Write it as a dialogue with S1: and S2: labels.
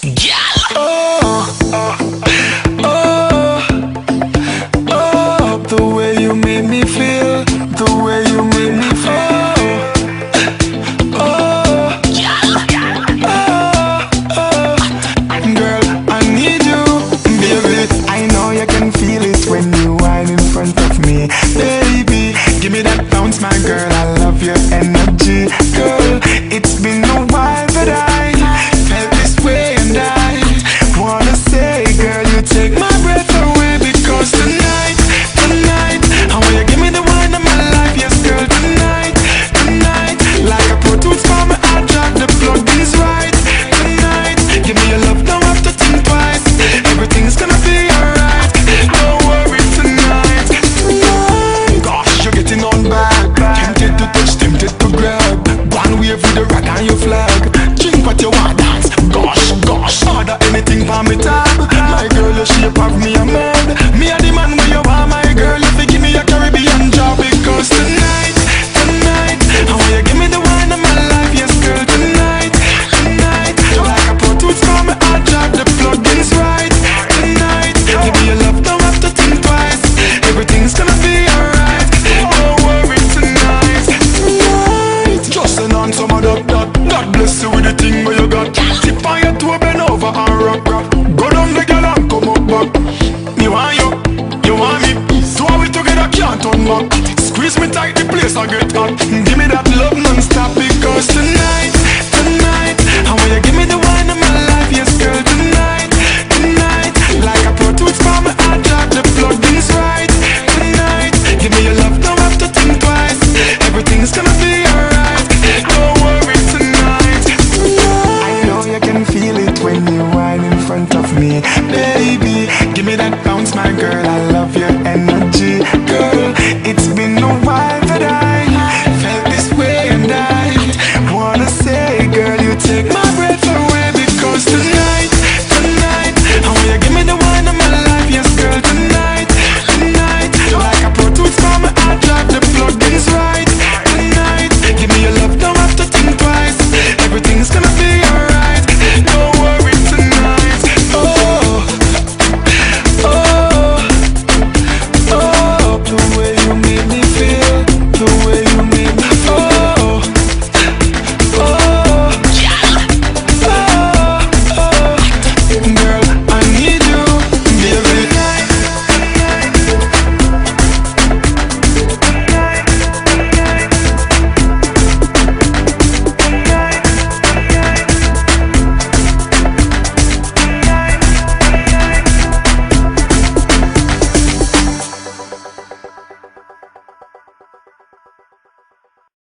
S1: Oh, oh, oh, the way you made me feel, the way you made me feel. Oh, girl, I need you, baby. I know you can feel it when you whine in front of me, baby. Give me that bounce, my girl. I love your energy, girl. It's been a while that I felt this way, and I wanna say, girl, you take my breath away. Because tonight, I want you give me the wine of my life. Yes, girl, tonight, like a Pro Tools for my heart drop, the plug-in's right. Tonight, give me your love, don't have to think twice. Everything's gonna be alright. Don't worry tonight. Gosh, you're getting on bad. Tempted to touch, tempted to grab. One wave with the rag and your flag. Drink what you want, dance. Gosh, order anything for me tab. My girl, your shape of me a mad. Me a the man where you want, my girl. If you give me a Caribbean job. Because tonight, I want you give me the wine of my life. Yes, girl, tonight, like a Pro Tools for me heart drop, the plug-in's right. Tonight, give me your love, don't have to think twice. Everything's gonna be alright. Don't worry tonight. Just an on some of that. God bless you with the thing where you got. Tip on your toe, bend over and rock. Go down the girl and come up back. Me want you want me. So we together can't turn back. Squeeze me tight, the place I get hot. Give me that love non-stop. Because tonight, I want you give me the wine of my life. Yes, girl, tonight, like a Pro Tools for my heart drop, the plug-in's right. Tonight, give me your love, don't have to think twice. Everything's gonna be alright. Don't worry tonight. I know you can feel it